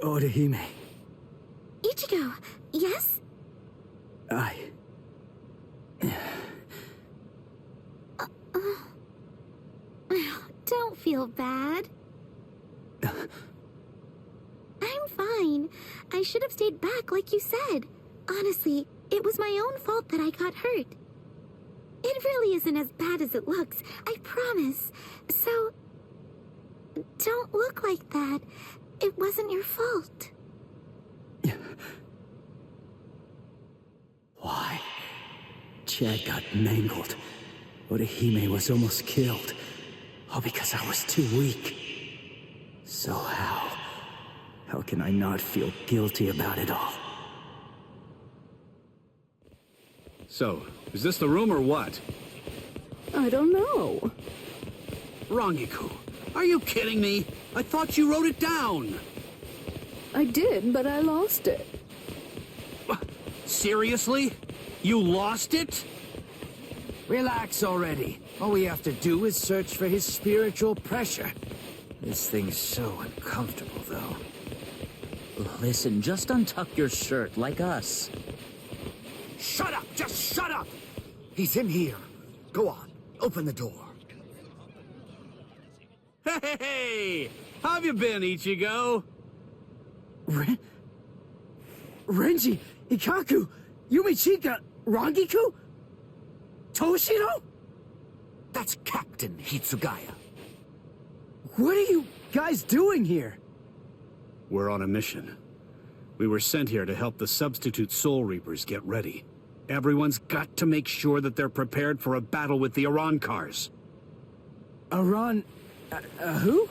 Orihime. Ichigo, yes? Don't feel bad. I'm fine. I should have stayed back like you said. Honestly, it was my own fault that I got hurt. It really isn't as bad as it looks, I promise. So, don't look like that. It wasn't your fault. Why? Chad got mangled. Orihime was almost killed. All because I was too weak. So how can I not feel guilty about it all? So, is this the room or what? I don't know. Rangiku, are you kidding me? I thought you wrote it down. I did, but I lost it. Seriously? You lost it? Relax already. All we have to do is search for his spiritual pressure. This thing's so uncomfortable, though. Listen, just untuck your shirt like us. Shut up! Just shut up! He's in here. Go on, open the door. Hey! How have you been, Ichigo? Renji, Ikaku, Yumichika, Rangiku? Toshiro? That's Captain Hitsugaya. What are you guys doing here? We're on a mission. We were sent here to help the substitute Soul Reapers get ready. Everyone's got to make sure that they're prepared for a battle with the Arancars. Who?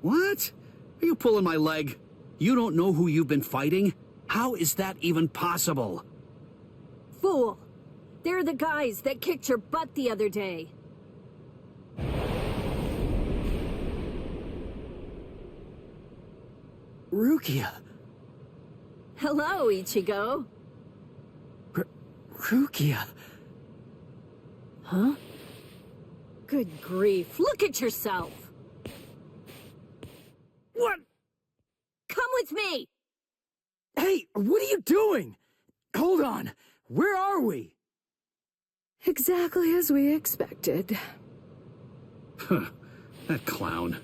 What? Are you pulling my leg? You don't know who you've been fighting? How is that even possible? Fool! They're the guys that kicked your butt the other day. Rukia. Hello, Ichigo. Rukia. Huh? Good grief, look at yourself! What? Come with me! Hey, what are you doing? Hold on. Where are we? Exactly as we expected. That clown.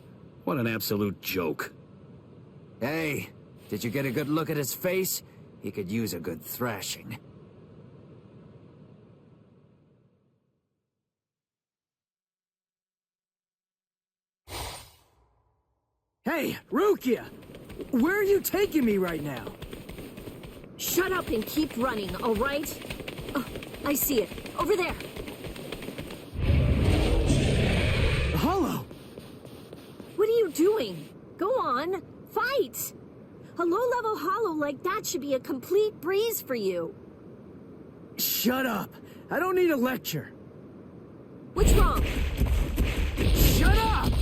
What an absolute joke. Hey, did you get a good look at his face? He could use a good thrashing. Hey, Rukia! Where are you taking me right now? Shut up and keep running, all right? Oh, I see it. Over there. Hollow! What are you doing? Go on. Fight! A low-level hollow like that should be a complete breeze for you. Shut up! I don't need a lecture. What's wrong? Shut up!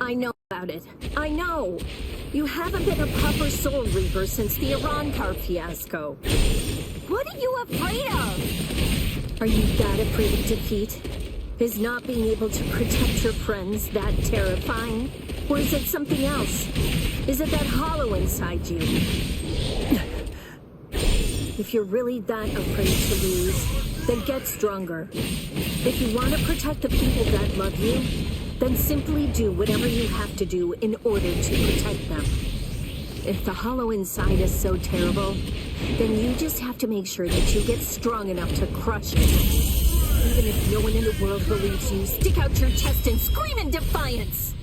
I know about it. I know. You haven't been a proper Soul Reaper since the Arankar fiasco. What are you afraid of? Are you that afraid of defeat? Is not being able to protect your friends that terrifying? Or is it something else? Is it that hollow inside you? If you're really that afraid to lose, then get stronger. If you want to protect the people that love you, then simply do whatever you have to do in order to protect them. If the hollow inside is so terrible, then you just have to make sure that you get strong enough to crush it. Even if no one in the world believes you, stick out your chest and scream in defiance!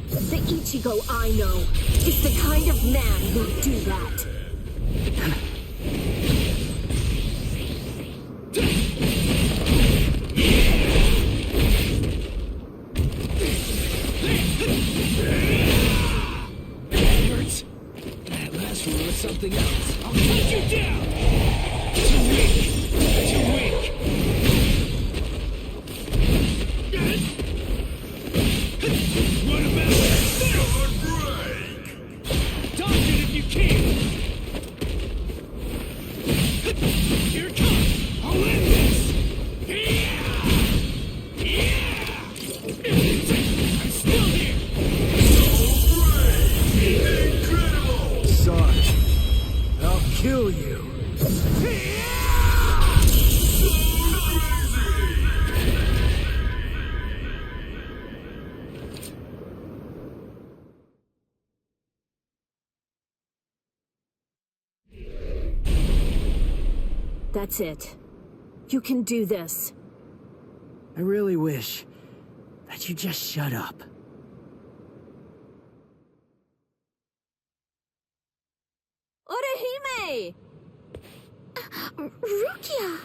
The Ichigo I know is the kind of man who'd do that. That last one was something else. I'll take you down! Too weak! Too weak! What about that? Break! Dodge it if you can! That's it. You can do this. I really wish that you just shut up. Orihime! Rukia!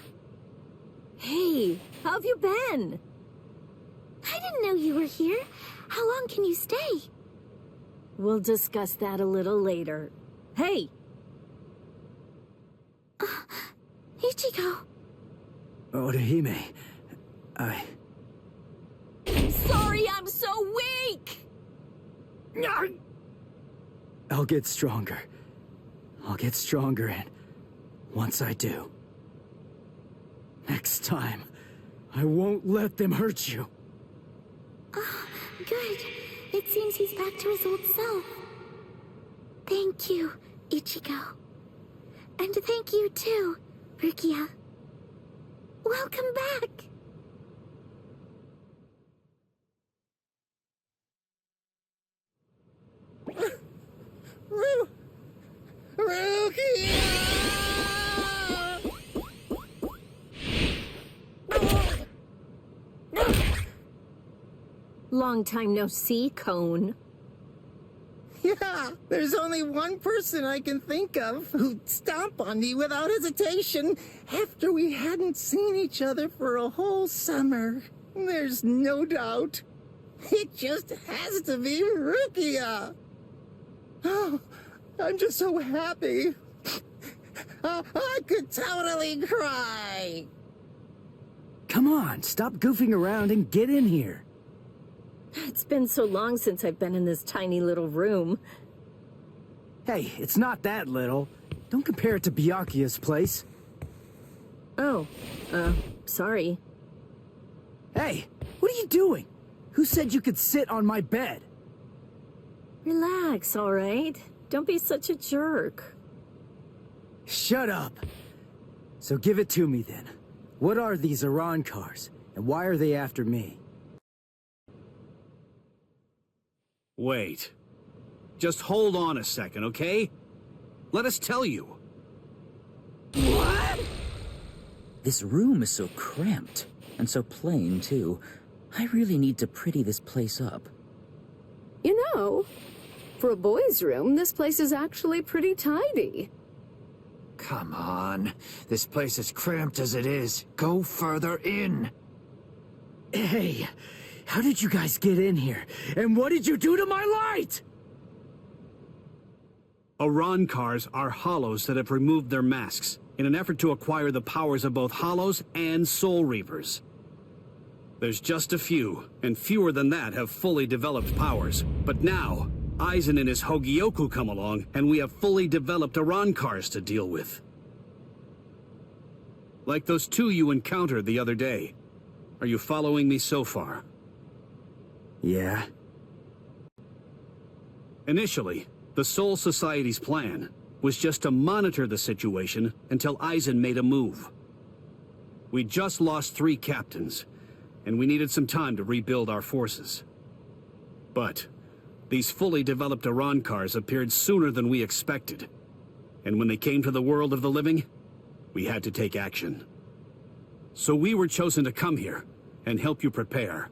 Hey, how have you been? I didn't know you were here. How long can you stay? We'll discuss that a little later. Hey! Ichigo. Orihime, Sorry, I'm so weak! I'll get stronger. I'll get stronger, and once I do, next time, I won't let them hurt you. Oh, good. It seems he's back to his old self. Thank you, Ichigo. And thank you too, Rukia. Welcome back. Long time no see, Cone. Yeah, there's only one person I can think of who'd stomp on me without hesitation after we hadn't seen each other for a whole summer. There's no doubt. It just has to be Rukia. Oh, I'm just so happy. I could totally cry. Come on, stop goofing around and get in here. It's been so long since I've been in this tiny little room. Hey, it's not that little. Don't compare it to Byakuya's place. Oh, sorry. Hey, what are you doing? Who said you could sit on my bed? Relax, all right? Don't be such a jerk. Shut up. So give it to me then. What are these Iran cars, and why are they after me? Wait. Just hold on a second, okay? Let us tell you. What? This room is so cramped, and so plain, too. I really need to pretty this place up. You know, for a boys' room, this place is actually pretty tidy. Come on. This place is cramped as it is. Go further in. Hey, how did you guys get in here? And what did you do to my light? Iran cars are hollows that have removed their masks in an effort to acquire the powers of both hollows and soul reapers. There's just a few, and fewer than that have fully developed powers. But now, Aizen and his Hogyoku come along, and we have fully developed Iran cars to deal with. Like those two you encountered the other day. Are you following me so far? Yeah. Initially, the Soul Society's plan was just to monitor the situation until Aizen made a move. We just lost 3 captains, and we needed some time to rebuild our forces. But these fully developed Iran cars appeared sooner than we expected. And when they came to the world of the living, we had to take action. So we were chosen to come here and help you prepare.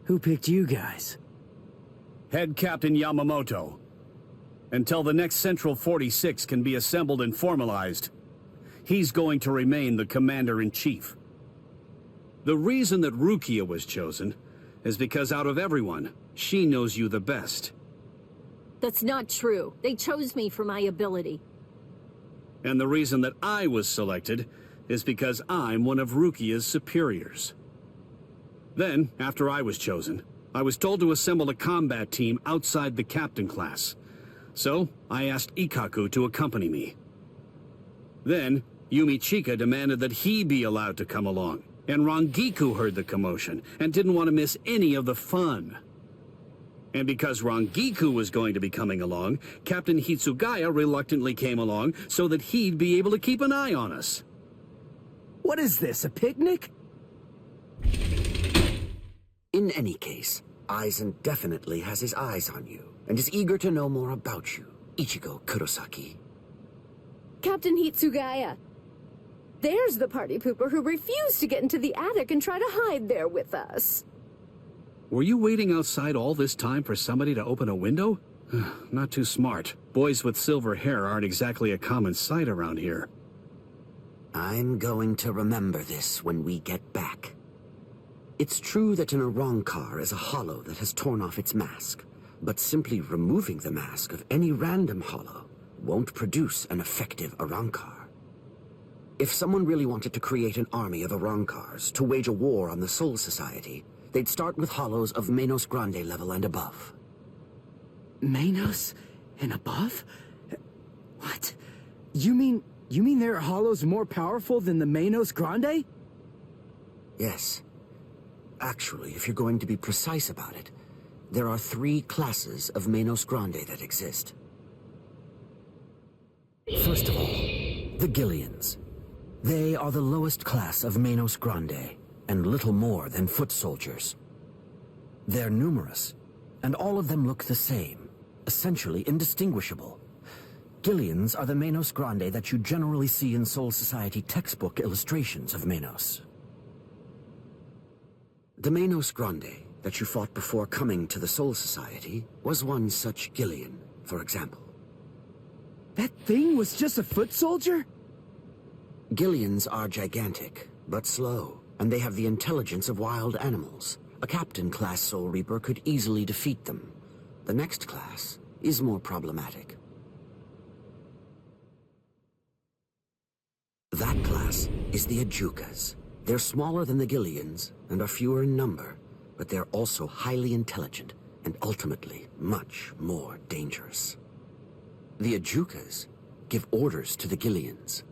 Who picked you guys? Head Captain Yamamoto. Until the next Central 46 can be assembled and formalized, he's going to remain the Commander-in-Chief. The reason that Rukia was chosen is because out of everyone, she knows you the best. That's not true. They chose me for my ability. And the reason that I was selected is because I'm one of Rukia's superiors. Then, after I was chosen, I was told to assemble a combat team outside the captain class. So, I asked Ikkaku to accompany me. Then, Yumi Chika demanded that he be allowed to come along, and Rangiku heard the commotion and didn't want to miss any of the fun. And because Rangiku was going to be coming along, Captain Hitsugaya reluctantly came along so that he'd be able to keep an eye on us. What is this, a picnic? In any case, Aizen definitely has his eyes on you, and is eager to know more about you, Ichigo Kurosaki. Captain Hitsugaya. There's the party pooper who refused to get into the attic and try to hide there with us. Were you waiting outside all this time for somebody to open a window? Not too smart. Boys with silver hair aren't exactly a common sight around here. I'm going to remember this when we get back. It's true that an Arrancar is a hollow that has torn off its mask, but simply removing the mask of any random hollow won't produce an effective Arrancar. If someone really wanted to create an army of Arrancars to wage a war on the Soul Society, they'd start with hollows of Menos Grande level and above. Menos and above? What? You mean there are hollows more powerful than the Menos Grande? Yes. Actually, if you're going to be precise about it, there are 3 classes of Menos Grande that exist. First of all, the Gillians. They are the lowest class of Menos Grande, and little more than foot soldiers. They're numerous, and all of them look the same, essentially indistinguishable. Gillians are the Menos Grande that you generally see in Soul Society textbook illustrations of Menos. The Menos Grande that you fought before coming to the Soul Society was one such Gillian, for example. That thing was just a foot soldier? Gillians are gigantic, but slow, and they have the intelligence of wild animals. A Captain-class Soul Reaper could easily defeat them. The next class is more problematic. That class is the Ajukas. They're smaller than the Gillians and are fewer in number, but they're also highly intelligent and ultimately much more dangerous. The Ajukas give orders to the Gillians.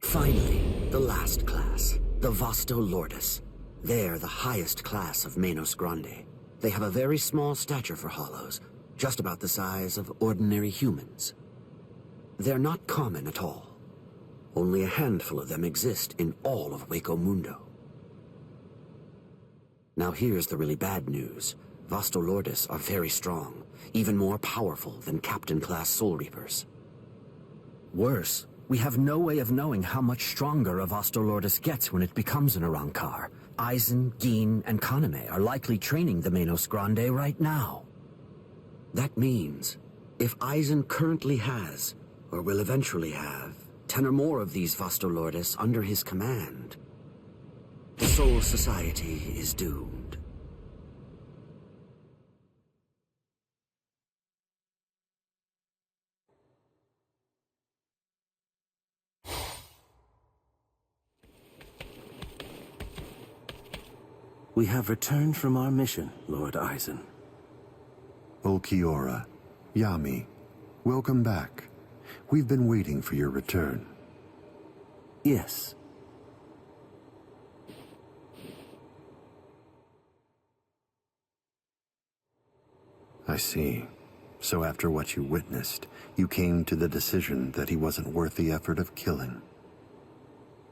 Finally, the last class, the Vasto Lordis. They're the highest class of Menos Grande. They have a very small stature for hollows, just about the size of ordinary humans. They're not common at all. Only a handful of them exist in all of Waco Mundo. Now here's the really bad news. Vasto Lordis are very strong, even more powerful than Captain-class Soul Reapers. Worse, we have no way of knowing how much stronger a Vasto Lordis gets when it becomes an Arrancar. Aizen, Gin, and Kaname are likely training the Menos Grande right now. That means, if Aizen currently has, or will eventually have, 10 or more of these Vasto Lordis under his command, the Soul Society is doomed. We have returned from our mission, Lord Aizen. Ulquiorra, Yami, welcome back. We've been waiting for your return. Yes. I see. So after what you witnessed, you came to the decision that he wasn't worth the effort of killing.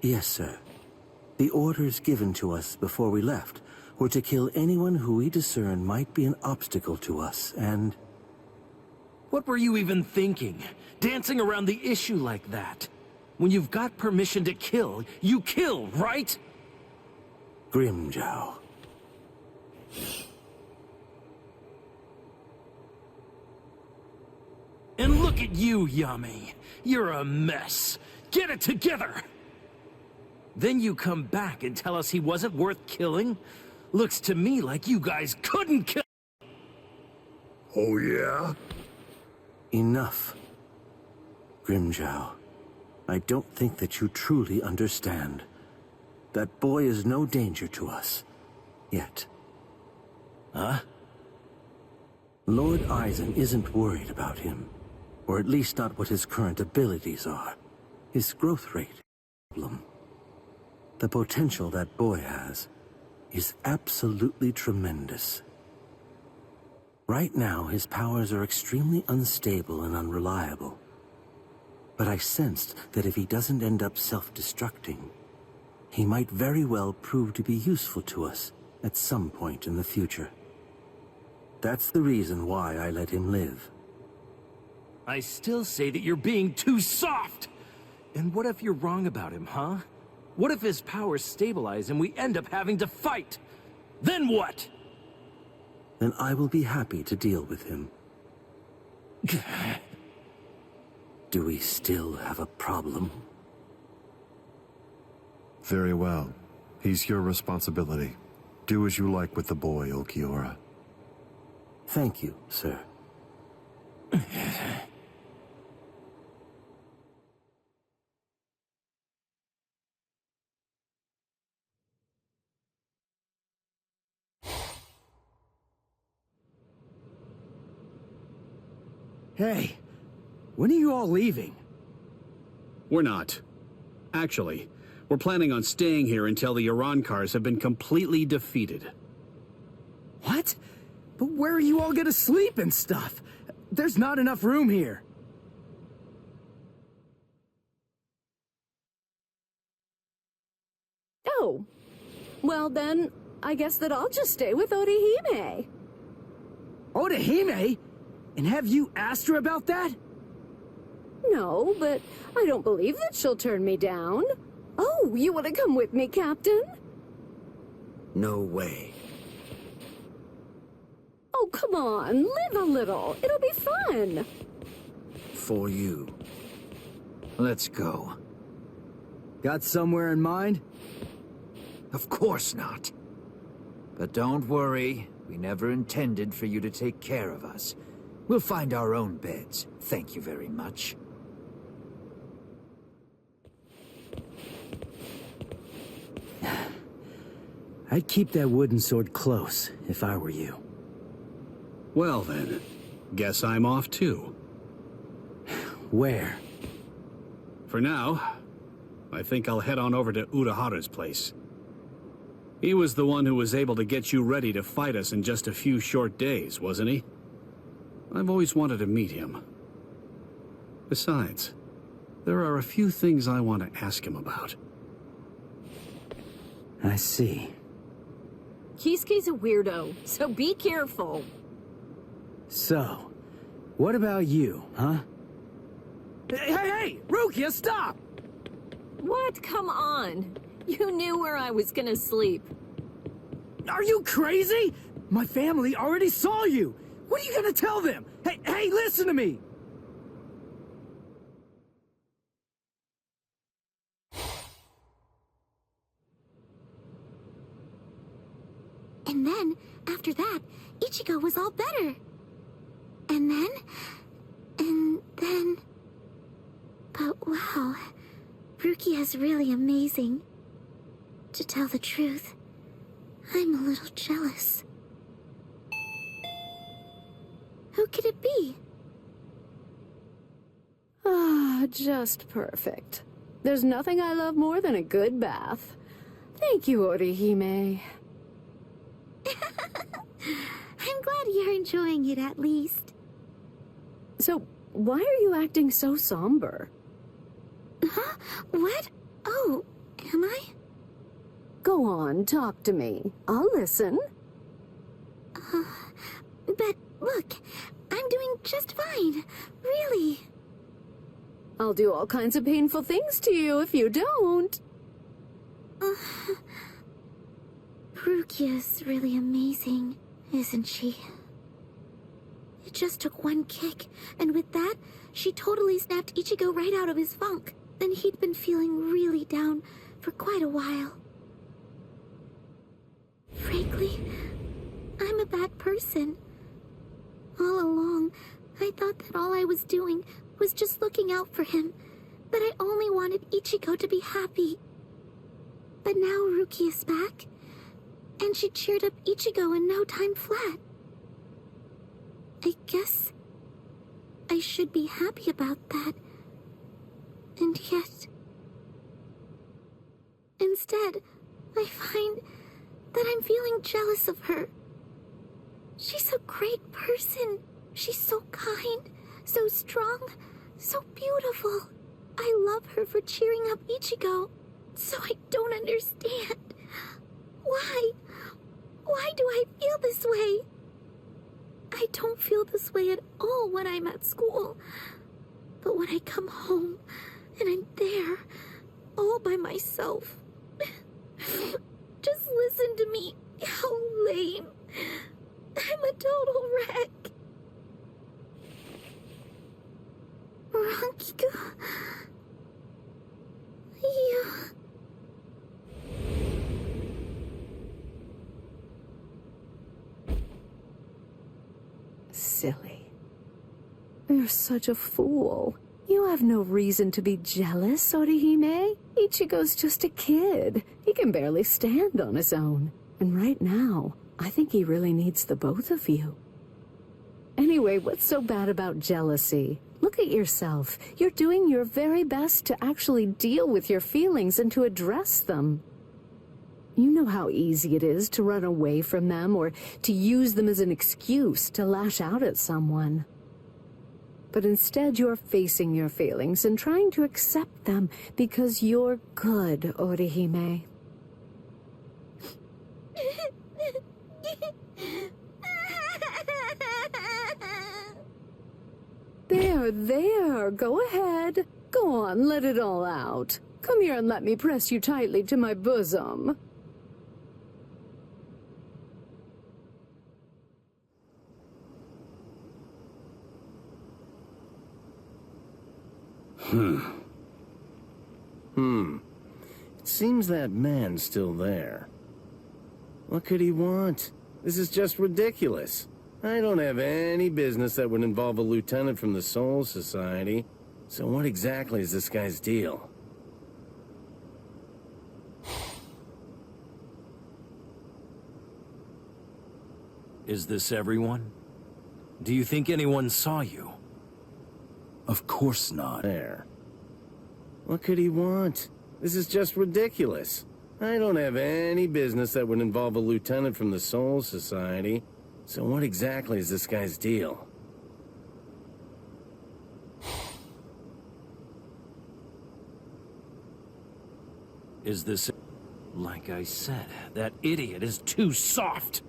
Yes, sir. The orders given to us before we left were to kill anyone who we discern might be an obstacle to us, and... What were you even thinking? Dancing around the issue like that? When you've got permission to kill, you kill, right? Grimjow. And look at you, Yami. You're a mess. Get it together! Then you come back and tell us he wasn't worth killing? Looks to me like you guys couldn't kill— Oh, yeah? Enough. Grimjow, I don't think that you truly understand. That boy is no danger to us. Yet. Huh? Lord Aizen isn't worried about him. Or at least not what his current abilities are. His growth rate is a problem. The potential that boy has is absolutely tremendous. Right now, his powers are extremely unstable and unreliable. But I sensed that if he doesn't end up self-destructing, he might very well prove to be useful to us at some point in the future. That's the reason why I let him live. I still say that you're being too soft! And what if you're wrong about him, huh? What if his powers stabilize and we end up having to fight? Then what? Then I will be happy to deal with him. Do we still have a problem? Very well. He's your responsibility. Do as you like with the boy, Ulquiorra. Thank you, sir. Hey, when are you all leaving? We're not. Actually, we're planning on staying here until the Urankars have been completely defeated. What? But where are you all gonna sleep and stuff? There's not enough room here. Oh. Well then, I guess that I'll just stay with Orihime. Orihime? And have you asked her about that? No, but I don't believe that she'll turn me down. Oh, you want to come with me, Captain? No way. Oh, come on, live a little. It'll be fun. For you. Let's go. Got somewhere in mind? Of course not. But don't worry, we never intended for you to take care of us. We'll find our own beds. Thank you very much. I'd keep that wooden sword close, if I were you. Well then, guess I'm off too. Where? For now, I think I'll head on over to Urahara's place. He was the one who was able to get you ready to fight us in just a few short days, wasn't he? I've always wanted to meet him. Besides, there are a few things I want to ask him about. I see. Kisuke's a weirdo, so be careful. So, what about you, huh? Hey, Rukia, stop! What? Come on. You knew where I was gonna sleep. Are you crazy? My family already saw you. What are you gonna tell them? Hey, listen to me! And then, after that, Ichigo was all better. And then... But wow, Rukia's really amazing. To tell the truth, I'm a little jealous. Who could it be? Ah, just perfect. There's nothing I love more than a good bath. Thank you, Orihime. I'm glad you're enjoying it at least. So, why are you acting so somber? Huh? What? Oh, am I? Go on, talk to me. I'll listen. But look, I'm doing just fine. Really. I'll do all kinds of painful things to you if you don't. Rukia's really amazing, isn't she? It just took one kick, and with that, she totally snapped Ichigo right out of his funk. And he'd been feeling really down for quite a while. Frankly, I'm a bad person. All along, I thought that all I was doing was just looking out for him, that I only wanted Ichigo to be happy. But now Rukia's back, and she cheered up Ichigo in no time flat. I guess I should be happy about that. And yet, instead, I find that I'm feeling jealous of her. She's a great person. She's so kind, so strong, so beautiful. I love her for cheering up Ichigo. So I don't understand. Why? Why do I feel this way? I don't feel this way at all when I'm at school. But when I come home and I'm there, all by myself, just listen to me. How lame. I'm a total wreck. Rankiku. Yeah. Silly. You're such a fool. You have no reason to be jealous, Orihime. Ichigo's just a kid. He can barely stand on his own. And right now, I think he really needs the both of you. Anyway, what's so bad about jealousy? Look at yourself. You're doing your very best to actually deal with your feelings and to address them. You know how easy it is to run away from them or to use them as an excuse to lash out at someone. But instead you're facing your feelings and trying to accept them because you're good, Orihime. There, go ahead. Go on, let it all out. Come here and let me press you tightly to my bosom. It seems that man's still there. What could he want? This is just ridiculous. I don't have any business that would involve a lieutenant from the Soul Society. So what exactly is this guy's deal? Is this everyone? Do you think anyone saw you? Of course not. There. What could he want? This is just ridiculous. I don't have any business that would involve a lieutenant from the Soul Society. So what exactly is this guy's deal? Is this... Like I said, that idiot is too soft.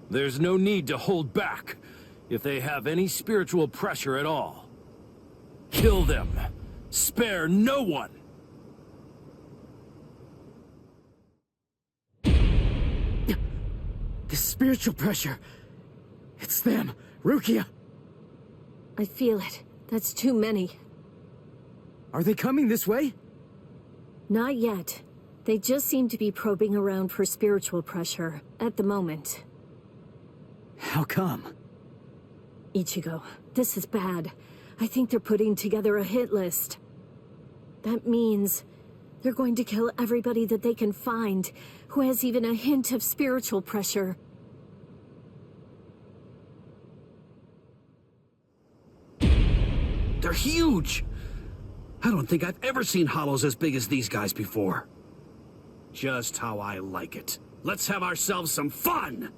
There's no need to hold back if they have any spiritual pressure at all. Kill them. Spare no one. The spiritual pressure. It's them. Rukia. I feel it. That's too many. Are they coming this way? Not yet. They just seem to be probing around for spiritual pressure at the moment. How come? Ichigo, this is bad. I think they're putting together a hit list. That means they're going to kill everybody that they can find who has even a hint of spiritual pressure. They're huge! I don't think I've ever seen hollows as big as these guys before. Just how I like it. Let's have ourselves some fun!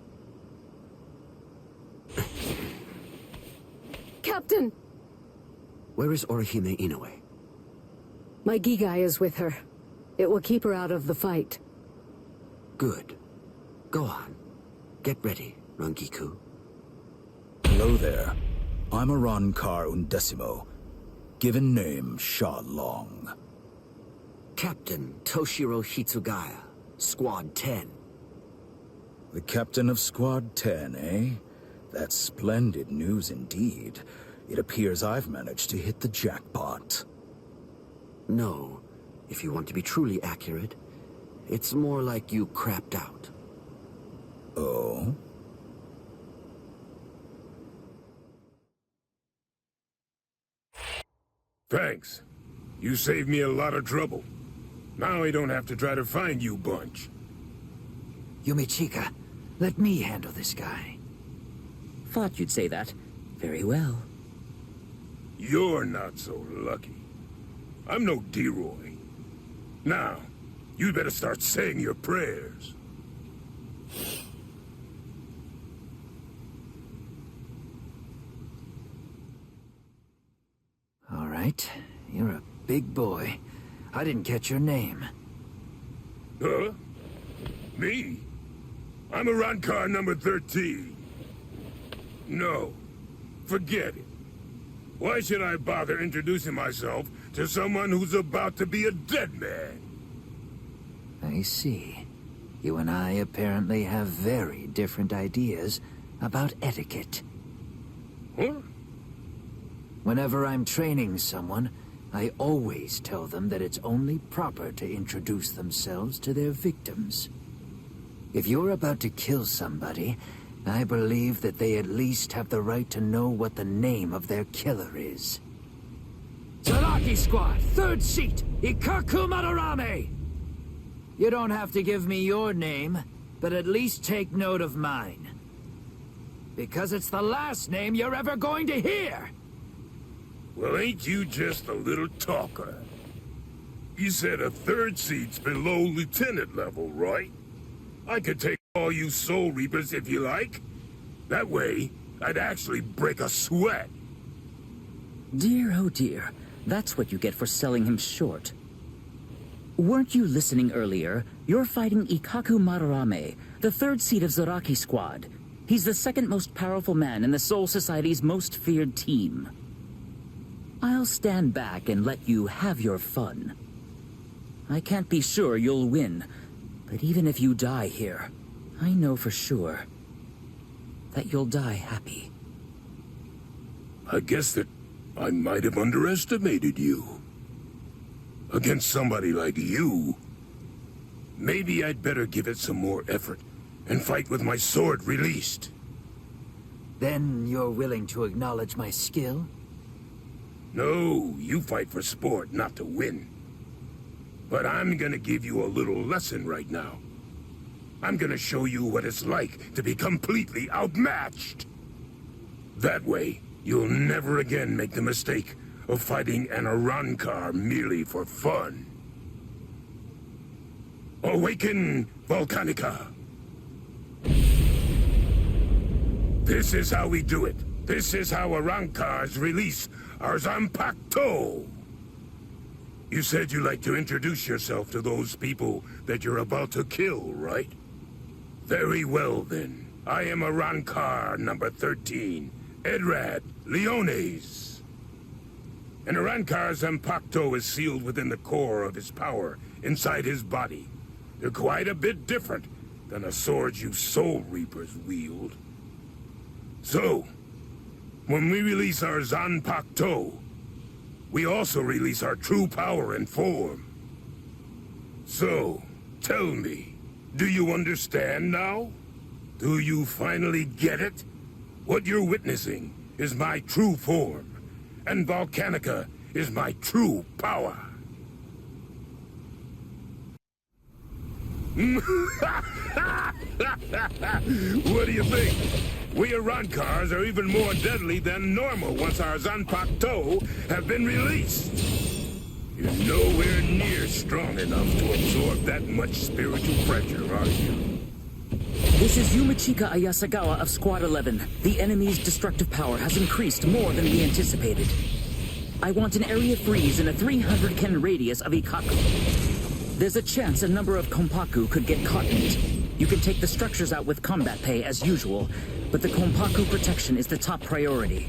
Captain! Where is Orihime Inoue? My Gigai is with her. It will keep her out of the fight. Good. Go on. Get ready, Rangiku. Hello there. I'm Arankar Undecimo. Given name, Sha Long. Captain Toshiro Hitsugaya, Squad 10. The captain of Squad 10, eh? That's splendid news indeed. It appears I've managed to hit the jackpot. No. If you want to be truly accurate, it's more like you crapped out. Oh? Thanks. You saved me a lot of trouble. Now I don't have to try to find you bunch. Yumichika, let me handle this guy. Thought you'd say that. Very well. You're not so lucky. I'm no D-Roy. Now, you better start saying your prayers. right. You're a big boy. I didn't catch your name. Huh? Me? I'm Arankar number 13. No. Forget it. Why should I bother introducing myself to someone who's about to be a dead man? I see. You and I apparently have very different ideas about etiquette. Huh? Whenever I'm training someone, I always tell them that it's only proper to introduce themselves to their victims. If you're about to kill somebody, I believe that they at least have the right to know what the name of their killer is. Zaraki Squad, 3rd seat, Ikaku Madarame! You don't have to give me your name, but at least take note of mine. Because it's the last name you're ever going to hear! Well, ain't you just a little talker? You said a 3rd seat's below lieutenant level, right? I could take all you Soul Reapers if you like. That way, I'd actually break a sweat. Dear, oh dear. That's what you get for selling him short. Weren't you listening earlier? You're fighting Ikaku Madarame, the 3rd seat of Zaraki Squad. He's the 2nd most powerful man in the Soul Society's most feared team. I'll stand back and let you have your fun. I can't be sure you'll win, but even if you die here, I know for sure that you'll die happy. I guess that I might have underestimated you. Against somebody like you, maybe I'd better give it some more effort and fight with my sword released. Then you're willing to acknowledge my skill? No, you fight for sport, not to win. But I'm gonna give you a little lesson right now. I'm gonna show you what it's like to be completely outmatched. That way, you'll never again make the mistake of fighting an Arankar merely for fun. Awaken, Volcanica! This is how we do it. This is how Arankars release our Zanpakuto. You said you'd like to introduce yourself to those people that you're about to kill, right? Very well, then. I am Arankar number 13, Edrad Leones. An Arankar's Zanpakuto is sealed within the core of his power, inside his body. They're quite a bit different than the swords you Soul Reapers wield. So, when we release our Zanpakuto, we also release our true power and form. So, tell me, do you understand now? Do you finally get it? What you're witnessing is my true form, and Volcanica is my true power. What do you think? We Arankars are even more deadly than normal once our Zanpakuto have been released. You're nowhere near strong enough to absorb that much spiritual pressure, are you? This is Yumachika Ayasagawa of Squad 11. The enemy's destructive power has increased more than we anticipated. I want an area freeze in a 300-ken radius of Ikaku. There's a chance a number of Konpaku could get caught in it. You can take the structures out with combat pay as usual, but the Konpaku protection is the top priority.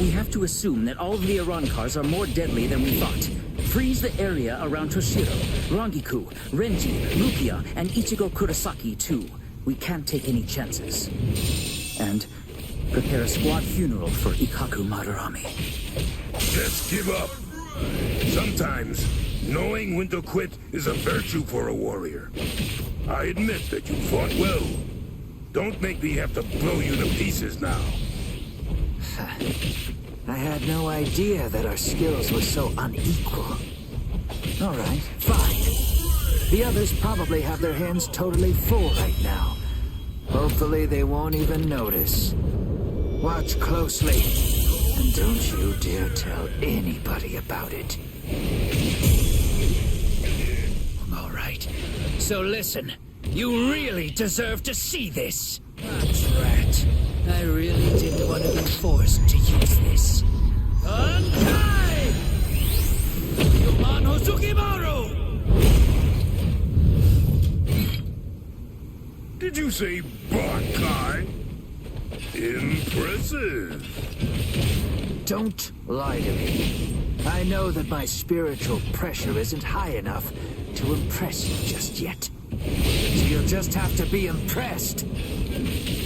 We have to assume that all of the Arankars are more deadly than we thought. Freeze the area around Toshiro, Rangiku, Renji, Rukia, and Ichigo Kurosaki too. We can't take any chances. And prepare a squad funeral for Ikaku Madarame. Just give up. Sometimes, knowing when to quit is a virtue for a warrior. I admit that you fought well. Don't make me have to blow you to pieces now. I had no idea that our skills were so unequal. All right, fine. The others probably have their hands totally full right now. Hopefully they won't even notice. Watch closely, and don't you dare tell anybody about it. All right, so listen. You really deserve to see this. That's right. I really didn't want to be forced to use this. Untie! Did you say Bankai? Impressive. Don't lie to me. I know that my spiritual pressure isn't high enough to impress you just yet. So you'll just have to be impressed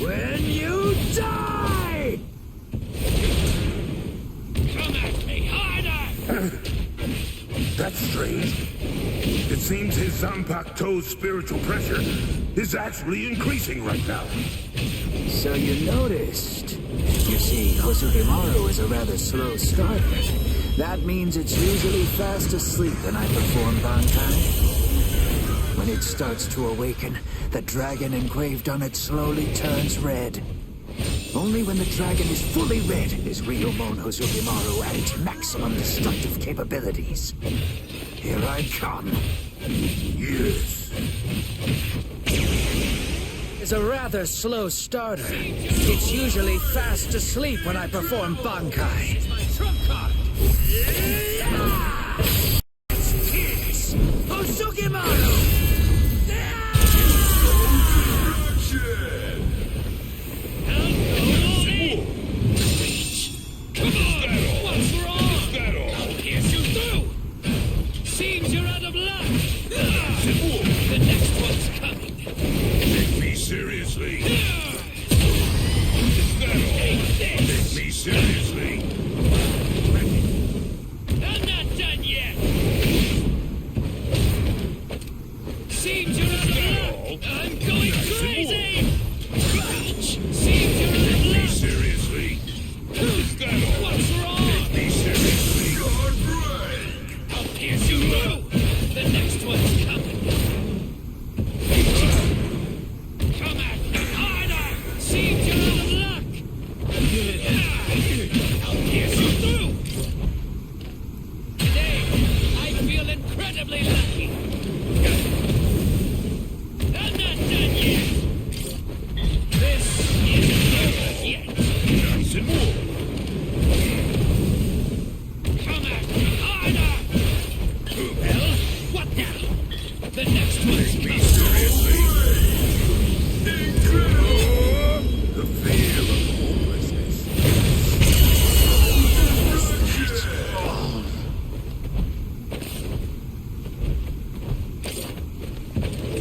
when you die! Come at me harder! That's strange. It seems his Zanpakuto's spiritual pressure is actually increasing right now. So you noticed. You see, Hosogimaru is a rather slow starter. That means it's usually fast asleep when I perform Bankai. When it starts to awaken, the dragon engraved on it slowly turns red. Only when the dragon is fully red is Ryumon Hosogimaru at its maximum destructive capabilities. Here I come. Yes. Is a rather slow starter. It's usually fast asleep when I perform Bankai. Trump card! It's Hosogimaru! Come on! What's wrong? I'll pierce you through! Seems you're out of luck! The next one's coming! Take me seriously! Is that all? Take me seriously! I'm not done yet! Seems you're out of luck! I'm going crazy! Seems you're out of luck! Take me seriously! Is that all? What's wrong? Take me seriously! I'll pierce you through! The next one's coming! Come at me harder! Seems you're out of luck! I'll pierce you through! Today, I feel incredibly lucky! I'm not done yet! This isn't over yet! Nice and warm! Come at me harder! Well, what now? The next one's Take me coming! seriously! Incredible! The feel of hopelessness.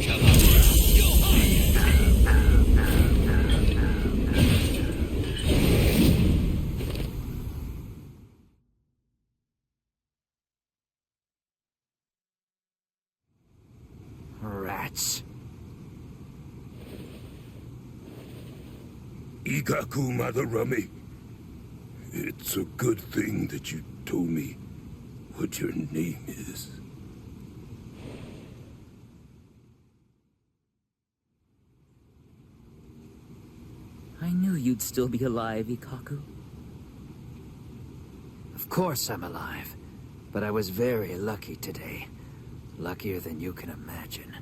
Come on, go harder! Rats. Igaku Madarami. It's a good thing that you told me what your name is. I knew you'd still be alive, Ikaku. Of course I'm alive, but I was very lucky today. Luckier than you can imagine.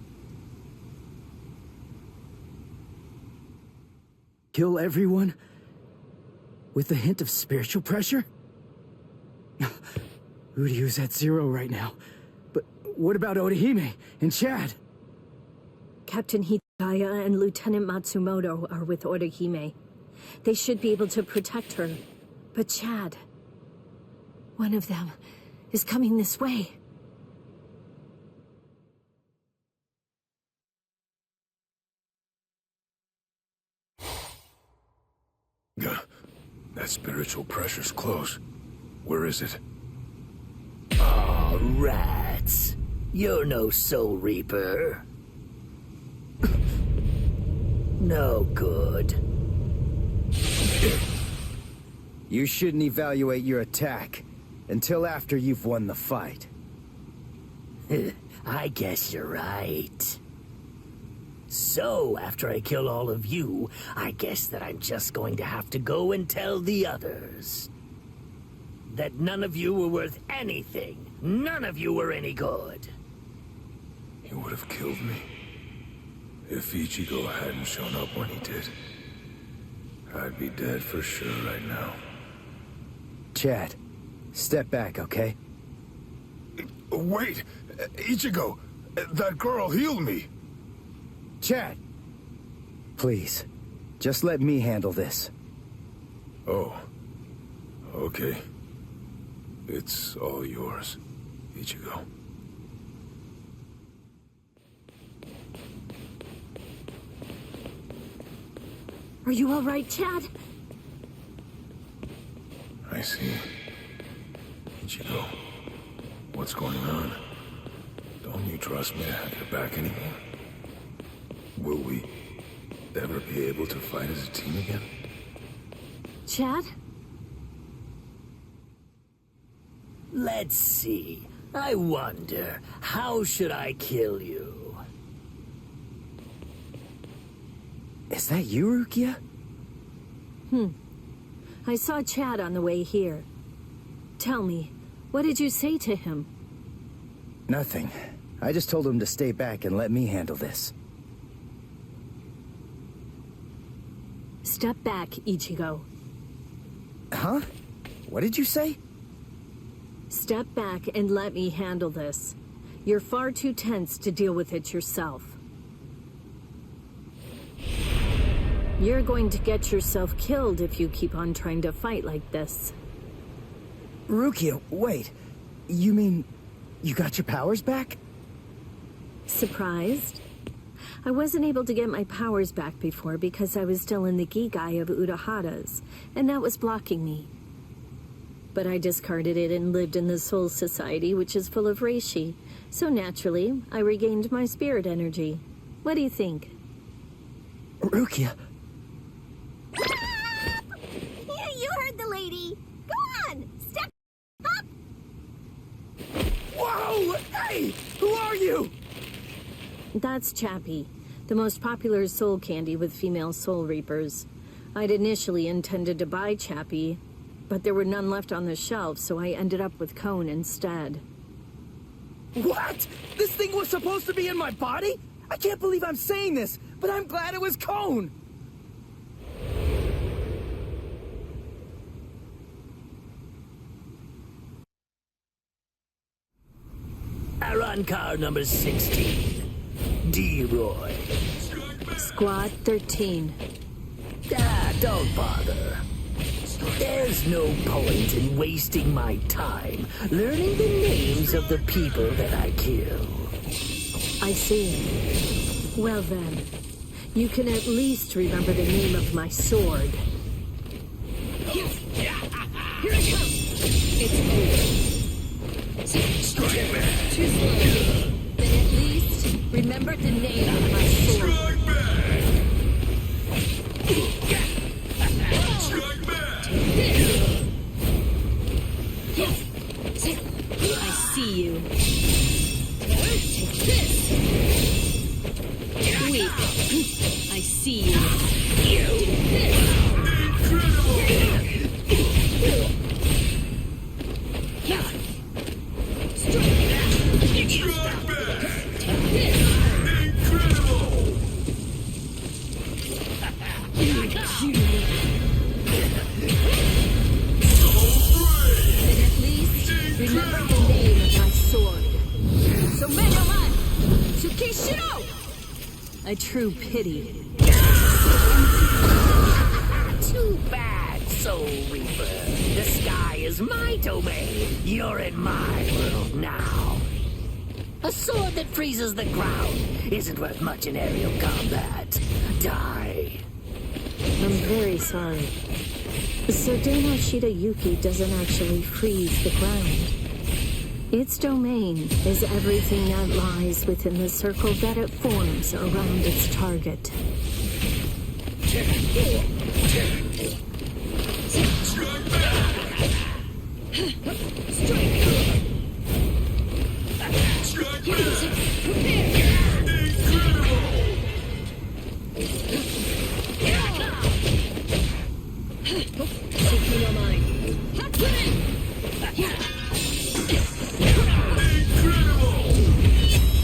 Kill everyone? With a hint of spiritual pressure? Uryu's at 0 right now. But what about Orihime and Chad? Captain Hitaya and Lieutenant Matsumoto are with Orihime. They should be able to protect her. But Chad... one of them is coming this way. That spiritual pressure's close. Where is it? Aw, rats. You're no Soul Reaper. No good. You shouldn't evaluate your attack until after you've won the fight. I guess you're right. So, after I kill all of you, I guess that I'm just going to have to go and tell the others. That none of you were worth anything. None of you were any good. He would have killed me if Ichigo hadn't shown up when he did. I'd be dead for sure right now. Chad, step back, okay? Wait, Ichigo, that girl healed me. Chad, please, just let me handle this. Oh, okay. It's all yours, Ichigo. Are you all right, Chad? I see. Ichigo, what's going on? Don't you trust me to have your back anymore? Will we ever be able to fight as a team again? Chad? Let's see. I wonder, how should I kill you? Is that you, Rukia? I saw Chad on the way here. Tell me, what did you say to him? Nothing. I just told him to stay back and let me handle this. Step back, Ichigo. Huh? What did you say? Step back and let me handle this. You're far too tense to deal with it yourself. You're going to get yourself killed if you keep on trying to fight like this. Rukia, wait. You mean you got your powers back? Surprised? I wasn't able to get my powers back before because I was still in the Gigai of Urahara's, and that was blocking me. But I discarded it and lived in the Soul Society, which is full of reishi, so naturally, I regained my spirit energy. What do you think? Rukia! You heard the lady. Go on, step up. Whoa! Hey! Who are you? That's Chappie, the most popular soul candy with female soul reapers. I'd initially intended to buy Chappie, but there were none left on the shelf, so I ended up with Cone instead. What? This thing was supposed to be in my body? I can't believe I'm saying this, but I'm glad it was Cone! Car number 16. D-Roy. Squad 13. Don't bother. There's no point in wasting my time learning the names of the people that I kill. I see. Well then, you can at least remember the name of my sword. Here it comes. It's over. Too slow. Then at least remember the name of my sword. I see you. Take this. Weak. I see you. Take this. Remember the name of my sword. So Megaman! Tsukishiro! A true pity. Too bad, Soul Reaper. The sky is my domain. You're in my world now. A sword that freezes the ground isn't worth much in aerial combat. Die. I'm very sorry. So Damo Shidayuki doesn't actually freeze the ground. Its domain is everything that lies within the circle that it forms around its target.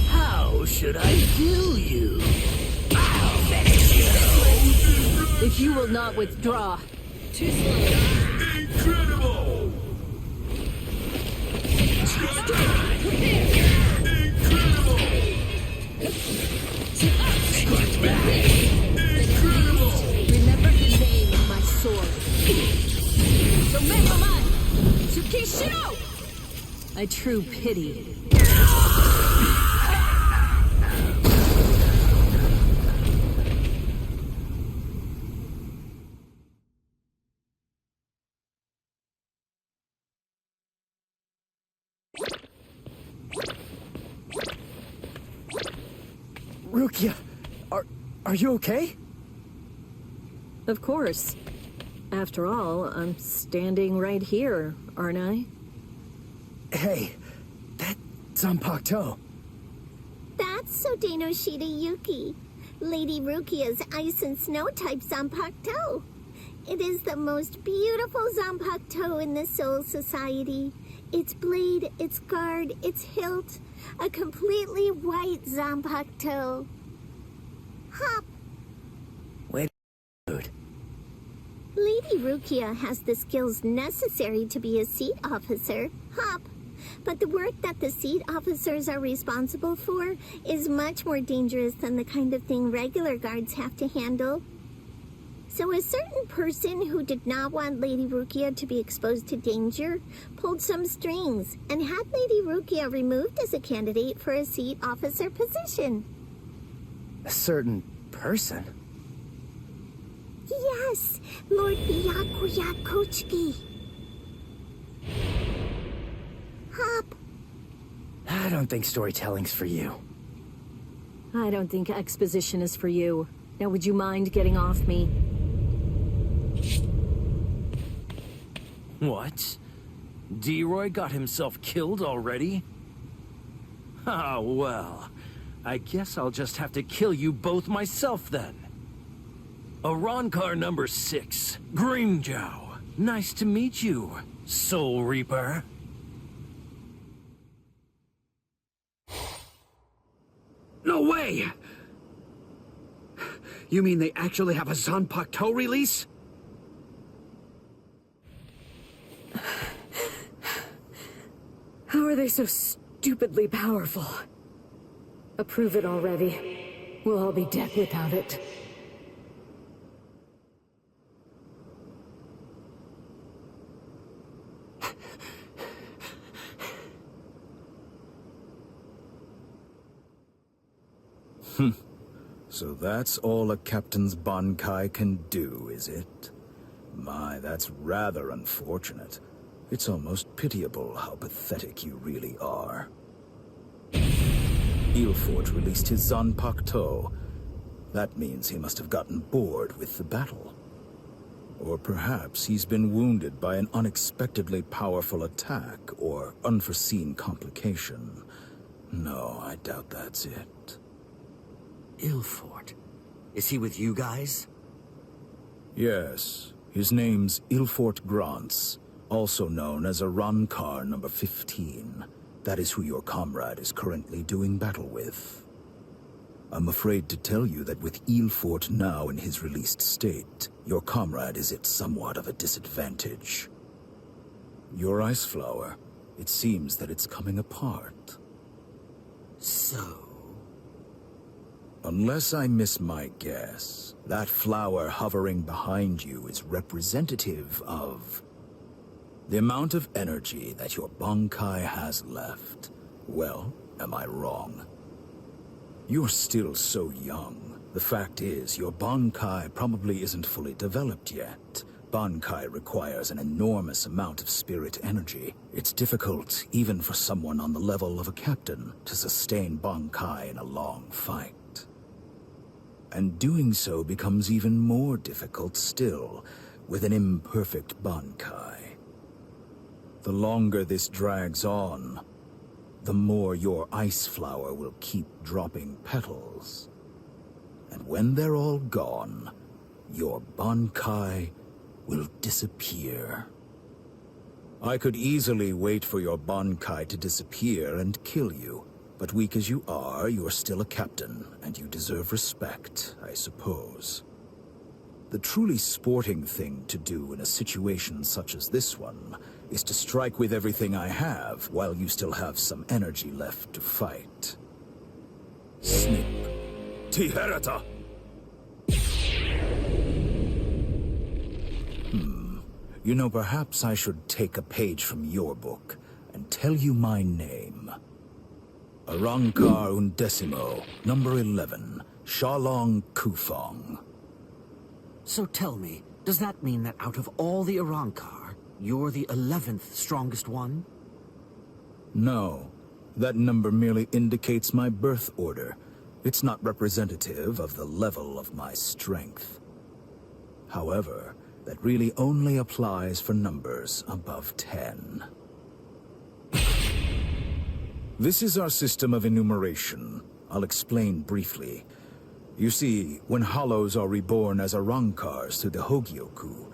How should I kill you? I'll finish you. If you will not withdraw. Too slow. Incredible! Remember the name of my sword. A true pity. Rukia, are you okay? Of course. After all, I'm standing right here, aren't I? Hey, that's Zanpakuto. That's Sodeno Shida Yuki, Lady Rukia's ice and snow type Zanpakuto. It is the most beautiful Zanpakuto in the Soul Society. Its blade, its guard, its hilt, a completely white Zanpakuto. Hop. Wait, dude. Lady Rukia has the skills necessary to be a seat officer, Hop. But the work that the seat officers are responsible for is much more dangerous than the kind of thing regular guards have to handle. So a certain person who did not want Lady Rukia to be exposed to danger pulled some strings and had Lady Rukia removed as a candidate for a seat officer position. A certain person? Yes, Lord Byakuya Kochiki. Hop. I don't think storytelling's for you. I don't think exposition is for you. Now, would you mind getting off me? What? D-Roy got himself killed already? Ah, well. I guess I'll just have to kill you both myself then. Arankar number 6, Grimjow. Nice to meet you, Soul Reaper. No way! You mean they actually have a Zanpakuto release? How are they so stupidly powerful? Approve it already. We'll all be dead without it. So that's all a captain's Bankai can do, is it? My, that's rather unfortunate. It's almost pitiable how pathetic you really are. ELFort released his Zanpakuto. That means he must have gotten bored with the battle. Or perhaps he's been wounded by an unexpectedly powerful attack or unforeseen complication. No, I doubt that's it. ELFort? Is he with you guys? Yes. His name's ELFort Grants, also known as Arankar number 15. That is who your comrade is currently doing battle with. I'm afraid to tell you that with ELFort now in his released state, your comrade is at somewhat of a disadvantage. Your ice flower, it seems that it's coming apart. So? Unless I miss my guess, that flower hovering behind you is representative of the amount of energy that your Bankai has left. Well, am I wrong? You're still so young. The fact is, your Bankai probably isn't fully developed yet. Bankai requires an enormous amount of spirit energy. It's difficult, even for someone on the level of a captain, to sustain Bankai in a long fight. And doing so becomes even more difficult still, with an imperfect Bankai. The longer this drags on, the more your ice flower will keep dropping petals. And when they're all gone, your Bankai will disappear. I could easily wait for your Bankai to disappear and kill you. But weak as you are, you're still a captain, and you deserve respect, I suppose. The truly sporting thing to do in a situation such as this one is to strike with everything I have while you still have some energy left to fight. Snip. Tiherata! You know, perhaps I should take a page from your book and tell you my name. Arrancar Undecimo, number 11, Shalong Kufong. So tell me, does that mean that out of all the Arrancar, you're the 11th strongest one? No. That number merely indicates my birth order. It's not representative of the level of my strength. However, that really only applies for numbers above 10. This is our system of enumeration. I'll explain briefly. You see, when Hollows are reborn as Arrancars through the Hogyoku,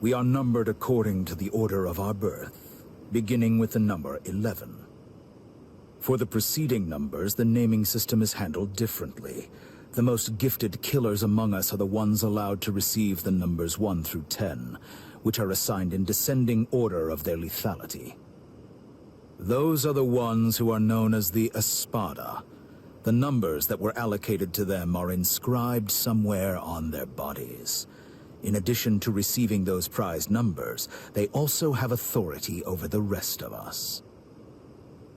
we are numbered according to the order of our birth, beginning with the number 11. For the preceding numbers, the naming system is handled differently. The most gifted killers among us are the ones allowed to receive the numbers 1 through 10, which are assigned in descending order of their lethality. Those are the ones who are known as the Espada. The numbers that were allocated to them are inscribed somewhere on their bodies. In addition to receiving those prized numbers, they also have authority over the rest of us.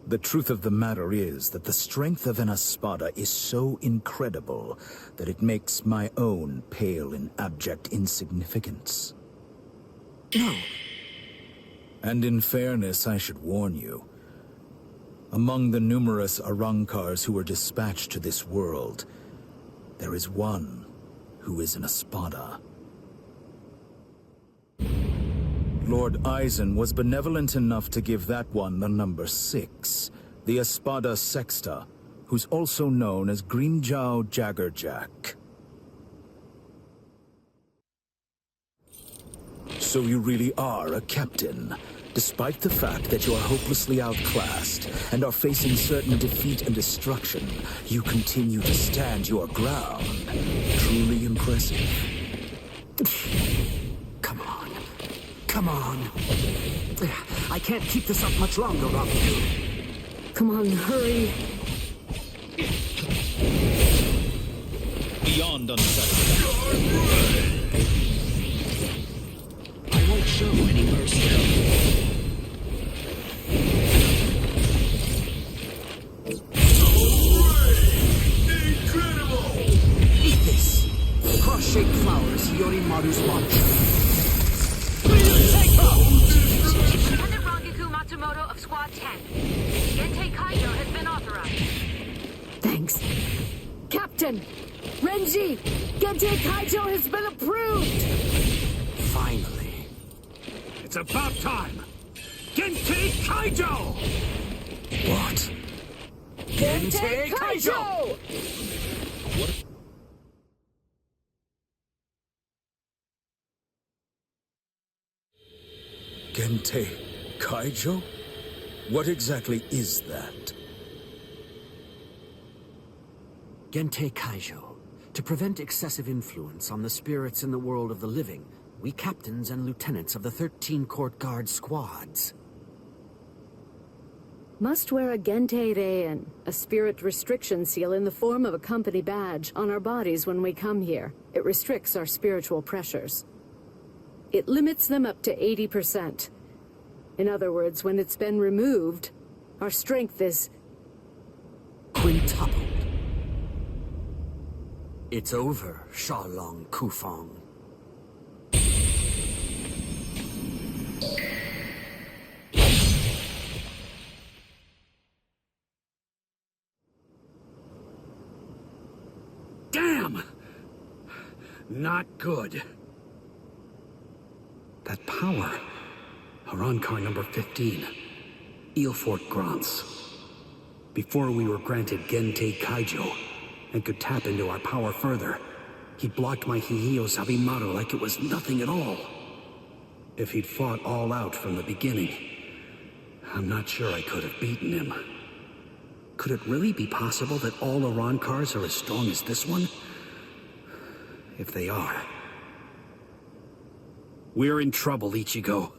The truth of the matter is that the strength of an Espada is so incredible that it makes my own pale in abject insignificance. No. And in fairness, I should warn you. Among the numerous Arrancars who were dispatched to this world, there is one who is an Espada. Lord Eisen was benevolent enough to give that one the number 6, the Espada Sexta, who's also known as Greenjow Jaggerjack. So you really are a captain, despite the fact that you are hopelessly outclassed and are facing certain defeat and destruction. You continue to stand your ground. Truly impressive. Come on. Come on. I can't keep this up much longer, Rocky. Come on, hurry. Beyond unsatisfactory. I won't show any mercy. Incredible! Eat this! Cross-shaped flowers, Yorimaru's mantra. Lieutenant Rangiku Matsumoto of Squad 10. Gentei Kaijo has been authorized. Thanks. Captain! Renji! Gentei Kaijo has been approved! Finally. It's about time! Gentei Kaijo! What? Gentei Kaijo! What? Gentei Kaijo? What exactly is that? Gentei Kaijo. To prevent excessive influence on the spirits in the world of the living, we captains and lieutenants of the 13 court guard squads. Must wear a Gentei Reien, a spirit restriction seal in the form of a company badge, on our bodies when we come here. It restricts our spiritual pressures. It limits them up to 80%. In other words, when it's been removed, our strength is quintupled. It's over, Shalong Kufong. Damn! Not good. That power. Arrancar number 15. Eelfort Grants. Before we were granted Gentei Kaijo and could tap into our power further, he blocked my Hihio Sabimaru like it was nothing at all. If he'd fought all out from the beginning, I'm not sure I could have beaten him. Could it really be possible that all Arrancars are as strong as this one? If they are, We're in trouble, Ichigo.